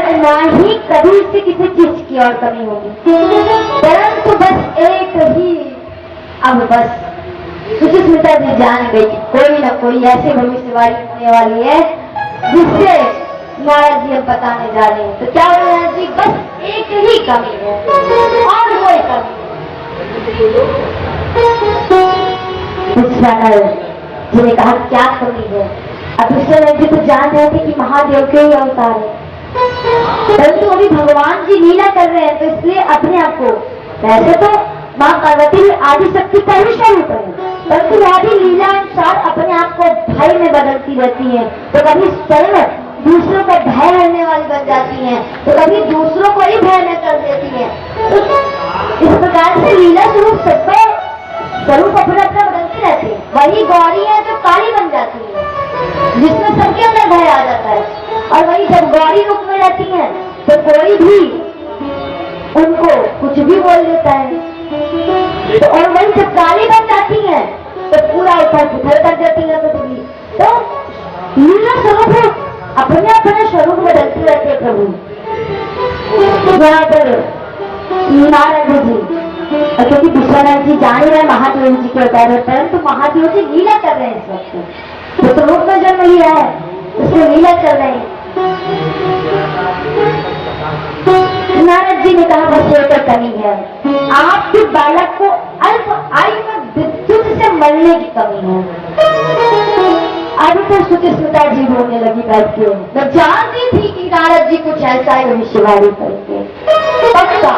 और ना ही कभी से किसी चीज की और कमी होगी, परंतु बस एक ही, अब बस सुचिस्मिता जी जान गई कि कोई ना कोई ऐसी भविष्यवाणी होने वाली है जिससे नारद जी अब बताने जा रहे हैं। तो क्या नारद जी, बस एक ही कमी है और कोई कमी जी ने कहा क्या कमी है। अब विश्वनाथ जी तो जान रहे थे कि महादेव के ही अवतार है, परंतु अभी भगवान जी लीला कर रहे हैं, तो इसलिए अपने आप को, वैसे तो माँ पार्वती आदि शक्ति का ही स्वरूप है, परंतु वह भी लीला अनुसार अपने आप को भय में बदलती रहती है। तो कभी स्वयं दूसरों का भय करने वाली बन जाती हैं, तो कभी दूसरों को ही भय में कर देती हैं। तो इस प्रकार से लीला स्वरूप सबका स्वरूप अपना अपना बदलती रहती है। वही गौरी है जो काली बन जाती है, जिसमें सबके अंदर भय आ जाता है, और वही जब गौरी रूप में रहती है तो कोई भी उनको कुछ भी बोल देता है। तो और वही जब काली बन जाती है तो पूरा उथल पुथल कर देती है पृथ्वी। तो लीला स्वरूप अपने अपने स्वरूप बदलती रहते हैं प्रभु। यहाँ पर नारद जी, क्योंकि विश्वनाथ जी जान रहे महादेव जी के अवतार है, परंतु महादेव जी लीला कर रहे हैं इस वक्त, तो रूप में जन्म लिया है, उसमें लीला कर रहे हैं। नारद जी ने कहा बस ये तो कमी है, आपके बालक को अल्प आयु में विद्युत से मरने की कमी है। अभी तो सुचिस्मिता जी बोलने लगी बैठ के, मैं जानती थी कि नारद जी कुछ ऐसा ही भविष्यवाणी करेंगे पक्का।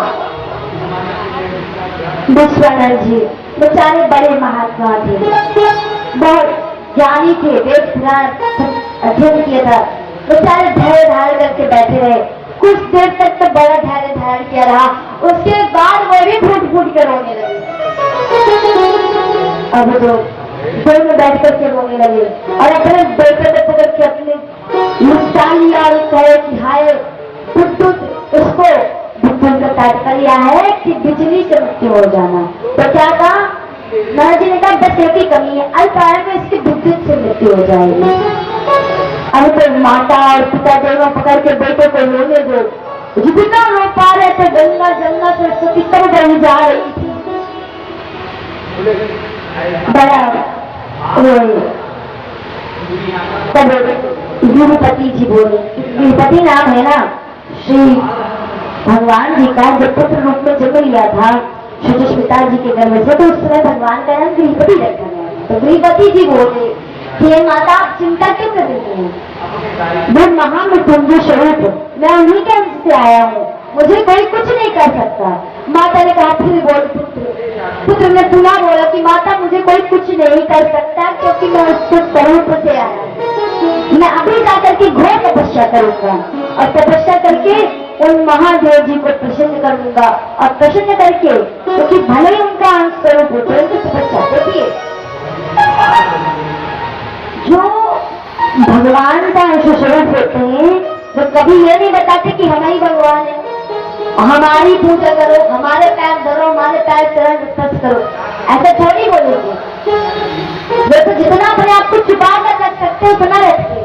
विश्वनाथ जी बेचारे बड़े महात्मा थे, बहुत ज्ञानी थे, वेद पुराण अध्ययन किया था, बेचारे धैर्य धारण करके बैठे रहे। कुछ देर तक तो बड़ा धैर्य धारण किया रहा, उसके बाद वो भी फूट फूट कर रोने लगे। अब तो दोनों बैठ करके रोने लगे और अपने बेटे को पकड़ के अपने लुटा लिया और कहे कि हाय विद्युत, उसको विद्युत का तात्पर्य है कि बिजली से मृत्यु हो जाना। तो क्या कहा नारद जी ने कहा बस एक ही कमी है, अल्प आयु में इसकी विद्युत से मृत्यु हो जाएगी। अब तो माता और पिता दोनों पकड़ के बेटे को रोने दो, जितना रो पा रहे थे गंगा जमुना सरस्वती सब बह जा रही थी। बड़ा तब गुरुपति जी बोले, गुरुपति नाम है ना श्री भगवान जी का, जब पुत्र रूप में जन्म लिया था सुचिस्मिता जी के घर में से, तो उस समय भगवान का नाम गृहपति रखा गया। तो गृहपति जी बोले कि माता आप चिंता क्यों कर रही हैं, वो महामृत्युंजय स्वरूप, मैं उन्हीं के अंश से आया हूँ, मुझे कोई कुछ नहीं कर सकता। माता ने कहा फिर बोल पुत्र ने पुनः बोला कि माता मुझे कोई कुछ नहीं कर सकता, क्योंकि मैं उसके स्वरूप से आया हूँ। मैं अभी जाकर के घोर तपस्या करूंगा और तपस्या करके उन महादेव जी को प्रसन्न करूंगा, और प्रसन्न करके, क्योंकि भले ही उनका अंश स्वरूप हो, परंतु तपस्या देखिए जो भगवान का अंश स्वरूप होते हैं वो कभी ये नहीं बताते कि हम ही भगवान है, हमारी पूजा करो, हमारे पैर धरो, हमारे पैर चरण स्पर्श करो, ऐसा थोड़ी बोलेंगे। वे तो जितना अपने आप को छुपा कर रख सकते उतना रखते,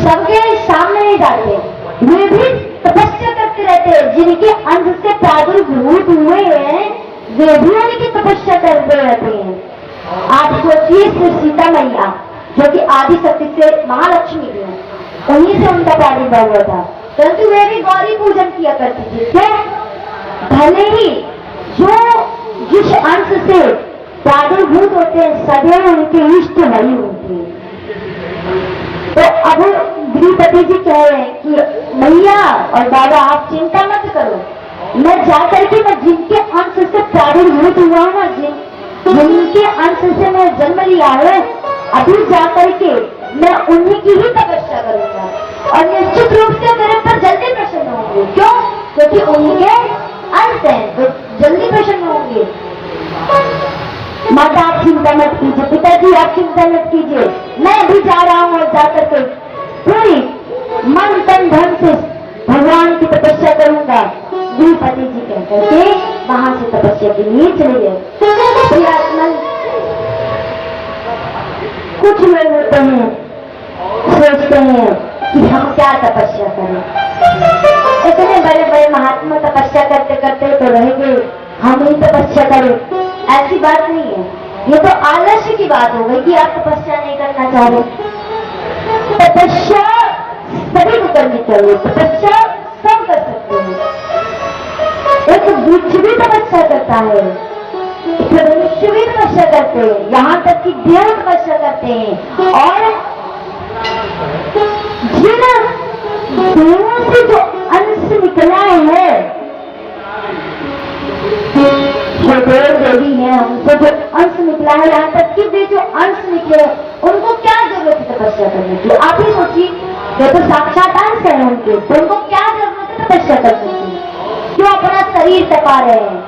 सबके सामने नहीं डालते। वे भी तपस्या करते रहते हैं, जिनके अंश से प्रादुर्भूत हुए हैं वे भी उनकी तपस्या करते रहते हैं। आप सोचिए सीता मैया जो कि आदि शक्ति से महालक्ष्मी भी है, उन्हीं से उनका प्रादुर्भाव हुआ था, परंतु वे भी गौरी पूजन किया करती थी। क्या भले ही जो जिस अंश से प्रादुर्भूत होते हैं सदैव उनके इष्ट वही होते हैं। तो अब गृहपति जी कह रहे हैं कि मैया और बाबा आप चिंता मत करो, मैं जाकर के मैं जिनके अंश से प्रादुर्भूत हुआ ना, जिनके अंश से मैं जन्म लिया है, अभी जाकर के मैं उन्हीं की ही तपस्या करूंगा और निश्चित रूप से मेरे पर जल्दी प्रसन्न होंगे। क्यों? क्योंकि उनके अंश हैं तो जल्दी प्रसन्न होंगे। माता आप चिंता मत कीजिए, पिताजी आप चिंता मत कीजिए, मैं अभी जा रहा हूँ और जाकर के पूरी मन तन धन से भगवान की तपस्या करूंगा। गृहपति जी कह करके वहां से तपस्या के लिए चले गए। कुछ लोग होते हैं सोचते हैं कि हम क्या तपस्या करें, इतने बड़े बड़े महात्मा तपस्या करते करते तो रहेंगे, हम ही तपस्या करें, ऐसी बात नहीं है। ये तो आलस्य की बात हो गई कि आप तपस्या नहीं करना चाह रहे। तपस्या सभी को करनी चाहिए, तपस्या सब कर सकते हैं। एक वृक्ष भी तपस्या करता है, एक मनुष्य भी तपस्या करते हैं, यहाँ तक कि देव तपस्या करते हैं। और जिन देवों से जो अंश निकला है, जो देव देवी है उनसे जो अंश निकला है, यहाँ तक कि वे जो अंश निकले उनको क्या जरूरत है तपस्या करने की? आप ही सोचिए, ये तो साक्षात अंश है उनके, तो उनको क्या जरूरत है तपस्या करने की? क्यों अपना शरीर तपा रहे हैं?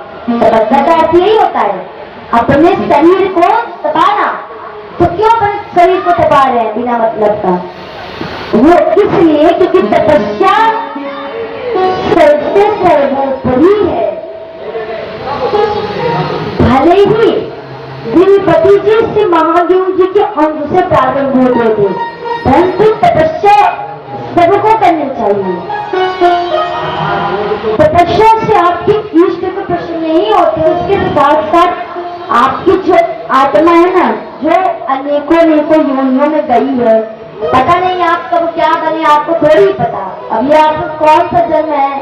तपस्या का अर्थ यही होता है, अपने शरीर को तपाना। तो क्यों अपने शरीर को तपा रहे हैं बिना मतलब का? वो इसलिए क्योंकि तपस्या सबसे सर्वोपरि है। भले ही द्रौपदी जी से महादेव जी के अंश से प्रारंभ होते थे, परंतु तपस्या सबको करनी चाहिए। तपस्या से आपके इष्ट को प्रसन्न नहीं होते, उसके साथ साथ आपकी जो आत्मा है ना, जो अनेकों अनेकों योनियों में गई है, पता नहीं आप कब क्या बने, आपको थोड़ी पता। अभी आपको कौन सा जन्म है,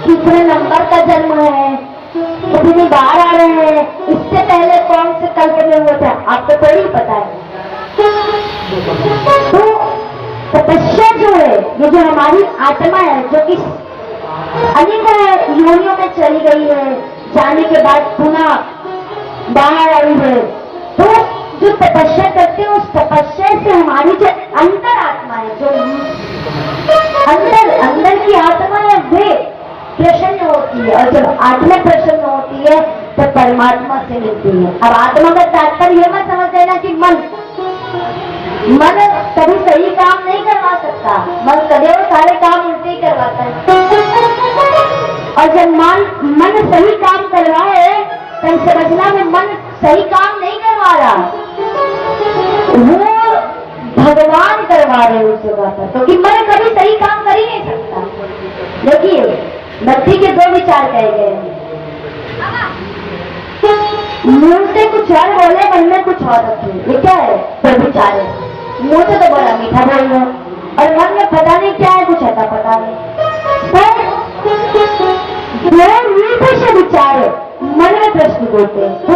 कितने नंबर का जन्म है, कितनी बार आ रहे हैं, इससे पहले कौन से कल्प में हुआ था, आपको थोड़ी पता है। तो तपस्या जो है, ये जो हमारी आत्मा है, जो कि अनेक योनियों में चली गई है, जाने के बाद पुनः बाहर आई है, तो जो तपस्या करते हैं उस तपस्या से हमारी जो अंतर आत्मा है, जो अंदर की आत्मा है, वे प्रसन्न होती है। और जब आत्मा प्रसन्न होती है तो परमात्मा से मिलती है। अब आत्मा का तात्पर्य यह मत समझ लेना कि मन कभी सही काम नहीं करवा सकता, मन कभी वो सारे काम उल्टे ही करवाता है। और जब मन सही काम करवाए तो समझना में मन सही काम नहीं करवा रहा, वो भगवान करवा रहे उस जगह पर, क्योंकि मन कभी सही काम कर ही नहीं सकता। देखिए, भक्ति के दो विचार कहे गए हैं, मुंह से कुछ और बोले, मन में कुछ और रखे। ये क्या है? दो विचार है। मुंह से तो बड़ा मीठा बोल रहे और मन में पता नहीं क्या है, कुछ आता पता नहीं। तो मीठे से विचार मन में प्रश्न बोलते हैं। तो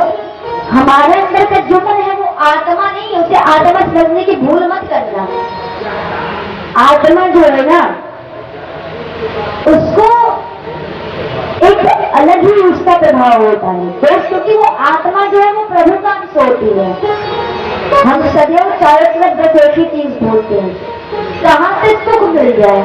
हमारे अंदर का जो मन है वो आत्मा नहीं है, उसे आत्मा समझने की भूल मत करना। आत्मा जो है ना, उसको एक अलग ही उसका प्रभाव होता है, क्योंकि वो आत्मा जो है वो प्रभु का अंश होती है। हम सदैव चारों तरफ बस एक ही चीज ढूंढते हैं, कहाँ से सुख मिल जाए।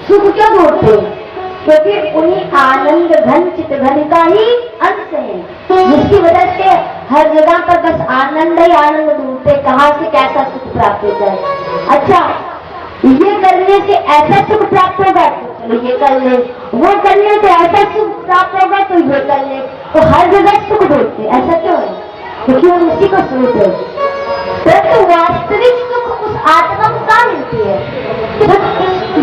सुख क्यों ढूंढते हैं? क्योंकि उन्हीं आनंद घन चित घन का ही अंश है, जिसकी वजह से हर जगह पर बस आनंद ही आनंद ढूंढते, कहाँ से कैसा सुख प्राप्त हो जाए। अच्छा, ये करने से ऐसा सुख प्राप्त होगा तो ये कर ले, वो करने से ऐसा सुख प्राप्त होगा तो ये कर ले। तो हर जगह सुख ढूंढते, ऐसा क्यों है? क्योंकि हम उसी को सुख है। तो वास्तविक सुख उस आत्मा को कहाँ मिलती है? तो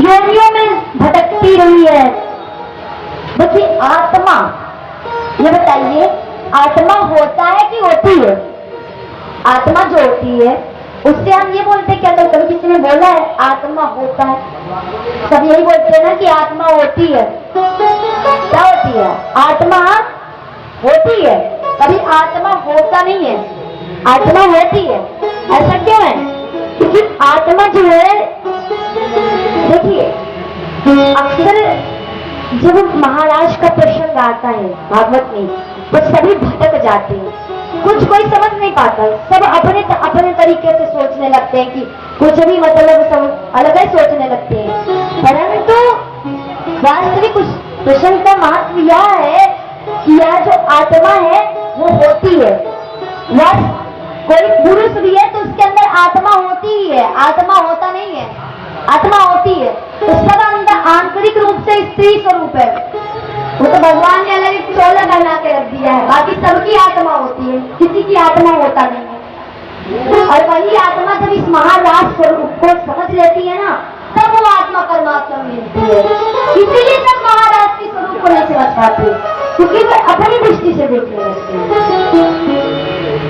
योनियों में भटकती रही है। देखिए, आत्मा, ये बताइए, आत्मा होता है कि होती है? आत्मा जो होती है उससे हम ये बोलते हैं क्या? तो कभी किसी ने बोला है आत्मा होता है? सब यही बोलते हैं ना कि आत्मा होती है। क्या होती है? आत्मा होती है, कभी आत्मा होता नहीं है। आत्मा होती है, ऐसा क्यों है? क्योंकि आत्मा जो है, देखिए, अक्सर जब महाराज का प्रसंग आता है भागवत में, तो सभी भटक जाते हैं, कुछ कोई समझ नहीं पाता, सब अपने अपने तरीके से सोचने लगते हैं कि कुछ भी मतलब सब अलग ही सोचने लगते हैं। परंतु वास्तविक उस प्रसंग का महत्व यह है कि यह जो आत्मा है वो होती है। वह कोई पुरुष भी है तो उसके अंदर आत्मा होती ही है, आत्मा होता नहीं है, आत्मा होती है। तो सब अंदर आंतरिक रूप से स्त्री स्वरूप है, वो तो भगवान ने अलग एक चोला बना के रख दिया है, बाकी सबकी आत्मा होती है, किसी की आत्मा होता नहीं है। और वही आत्मा जब इस महाराज स्वरूप को समझ लेती है ना, तब तब वो आत्मा परमात्मा में मिलती है। इसीलिए सब महाराज के स्वरूप को नहीं समझ पाते, क्योंकि वे अपनी दृष्टि से देखने लगते हैं।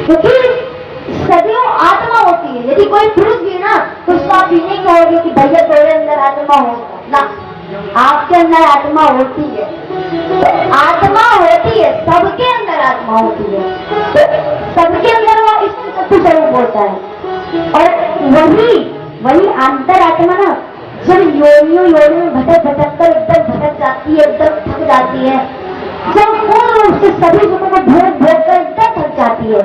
क्योंकि सदियों आत्मा होती है। यदि कोई पुरुष भी ना तो उसको आप ये नहीं कहोगे कि भैया तेरे अंदर आत्मा होगा ना, आपके अंदर आत्मा होती है। तो आत्मा होती है, सबके अंदर आत्मा होती है, तो सबके अंदर वो इष्ट शक्ति स्वरूप होता है। और वही अंतर आत्मा ना जब योनियों में भटक कर एकदम भटक जाती है, एकदम थक जाती है, जब पूर्ण रूप से सभी सुखों को भोग कर एकदम थक जाती है,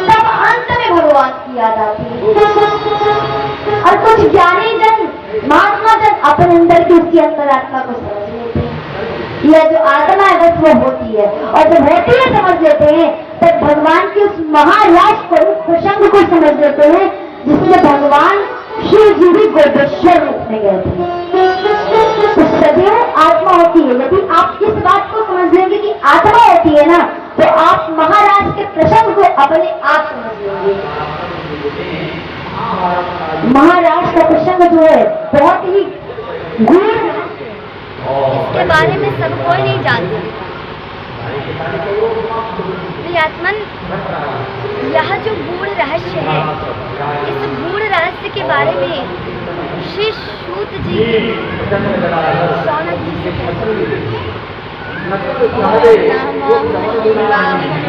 तब अंत में भगवान की याद आती है। और कुछ ज्ञानी जन, महात्मा जन अपने अंदर की उसकी अंतरात्मा को समझ लेते हैं। यह जो आत्मा है बस वो होती है, और जब होती है समझ लेते हैं तब भगवान के उस महाराज स्वरूप प्रसंग को समझ लेते हैं, जिसमें भगवान शिव जी भी गोपेश्वर रूप में गए थे। तो सदैव आत्मा होती है। यदि आप इस बात को समझ लेंगे कि आत्मा होती है ना, तो आप महाराज के प्रसंग को अपने आप समझ लेंगे। महाराज का प्रसंग जो है बहुत ही गूढ़, इसके बारे में सब कोई नहीं जान सकता। आत्मन, यह जो गूढ़ रहस्य है, इस गूढ़ रहस्य के बारे में श्री सूत जी शौनक जी से स्वरूप श्री भगवान की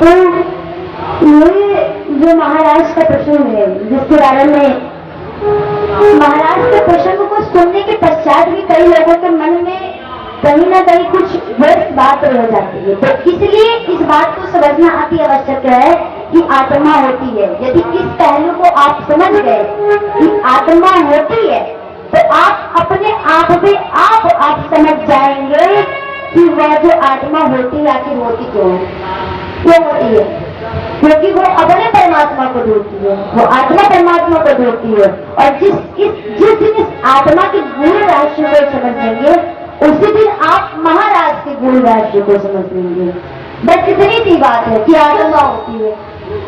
तो ये जो महाराज का प्रसंग है, जिसके बारे में महाराज के प्रसंग को सुनने के पश्चात भी कई लोगों के मन में कहीं ना कहीं कुछ व्यर्थ बात रह जाती है। तो इसलिए इस बात को समझना अति आवश्यक है कि आत्मा होती है। यदि इस पहलू को आप समझ गए कि आत्मा होती है, तो आप अपने आप में आप समझ जाएंगे कि वह जो आत्मा होती है आखिर होती क्यों होती है। क्योंकि वो अपने परमात्मा को ढूंढती है, वो आत्मा परमात्मा को ढूंढती है। और जिस दिन इस आत्मा के गूढ़ रहस्य को समझ लेंगे, उसी दिन आप महाराज के गूढ़ रहस्य को समझ लेंगे। बस इतनी सी बात है कि आत्मा होती है,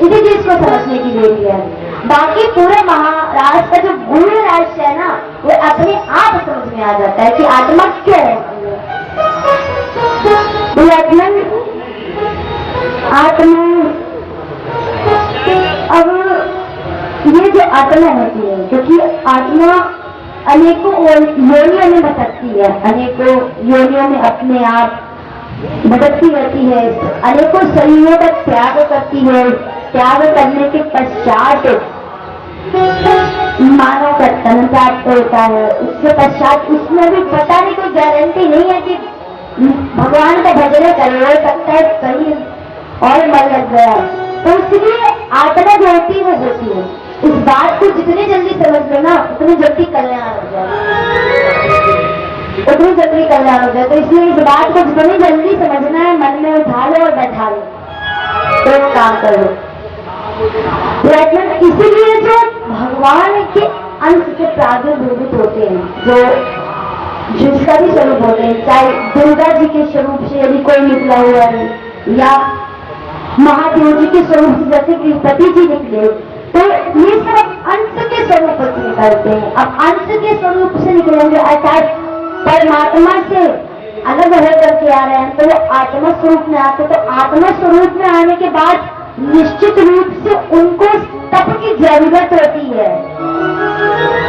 इसी चीज को समझने की देरी है। बाकी पूरे महाराज का जो गूढ़ रहस्य है ना, वो अपने आप समझ में आ जाता है कि आत्मा क्यों होती है। आत्मा अब ये जो आत्मा होती है, क्योंकि आत्मा अनेकों योनियों में भटकती है, अनेकों योनियों में अपने आप भटकती रहती है, अनेकों शरीरों का त्याग करती है। त्याग करने के पश्चात मानव का तन प्राप्त होता है। उसके पश्चात उसमें भी पता नहीं, कोई गारंटी नहीं है कि भगवान का भजन कर रहे, सकता है कहीं और मन लग गया, तो इसलिए आत्मा जो होती है वो होती है। इस बात को जितनी जल्दी समझ लो ना उतनी जल्दी कल्याण हो जाए, उतनी जल्दी कल्याण हो जाए। तो इसलिए इस बात को जितनी जल्दी समझना है मन में उठा लो और बैठा लो, तो काम करो प्रयत्न। इसीलिए जो भगवान के अंश से प्रादुर्भूत होते हैं, जो जिसका भी स्वरूप होते हैं, चाहे दुर्गा जी के स्वरूप से यदि कोई निकला हुआ है या महादेव जी के स्वरूप से जैसे गृहपति जी निकले, तो ये सब अंश के स्वरूप से निकलते हैं। अब अंश के स्वरूप से निकलेंगे अर्थात परमात्मा से अलग हो करके आ रहे हैं, तो वो आत्मा स्वरूप में आते, तो आत्मा स्वरूप में आने के बाद निश्चित रूप से उनको तप की जरूरत होती है,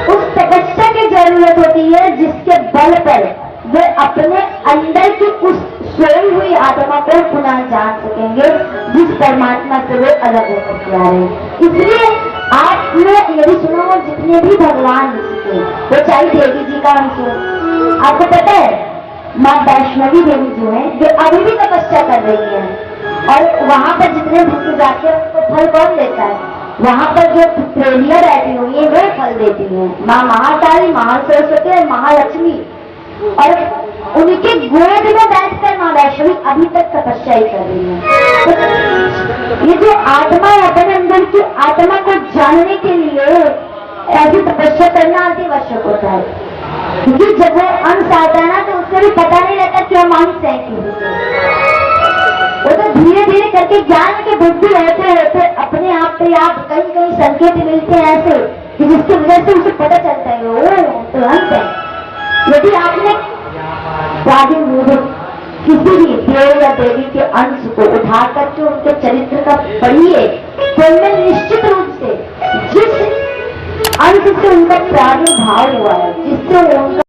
उस तपस्या की जरूरत होती है जिसके बल पर वे अपने अंदर की उस सोई हुई आत्मा को पुनः जान सकेंगे जिस परमात्मा से वे अलग होकर के आ रहे हैं। इसलिए आपने यदि सुनो, जितने भी भगवान के वो चाहे देवी जी का अंश हो, आपको पता है माँ वैष्णवी देवी जो है जो अभी भी तपस्या कर रही है, और वहां पर जितने भक्त जाते हैं उनको फल कौन देता है? वहां पर जो प्रेमियां बैठी हुई है वो फल देती है, माँ महाकाली, महासरस्वती और महालक्ष्मी, और उनके गोद में बैठकर माँ वैष्णवी अभी तक तपस्या ही कर रही है। तो ये जो आत्मा है अपने अंदर की आत्मा को जानने के लिए ऐसी तपस्या करना अति आवश्यक होता है, क्योंकि जब वो अंश आता है ना तो उससे भी पता नहीं रहता कि हम अंश है कि वो तो धीरे धीरे करके ज्ञान के बुद्धि होते होते अपने आप पे आप कहीं कहीं संकेत मिलते हैं ऐसे कि जिसकी वजह से उसे पता चलता है वो तो अंश है। यदि आपने किसी भी देव या देवी के अंश को उठा करके उनके चरित्र का पढ़िए, तो उनमें निश्चित रूप से जिस अंश से उनका प्रादुर्भाव हुआ है, जिससे उनका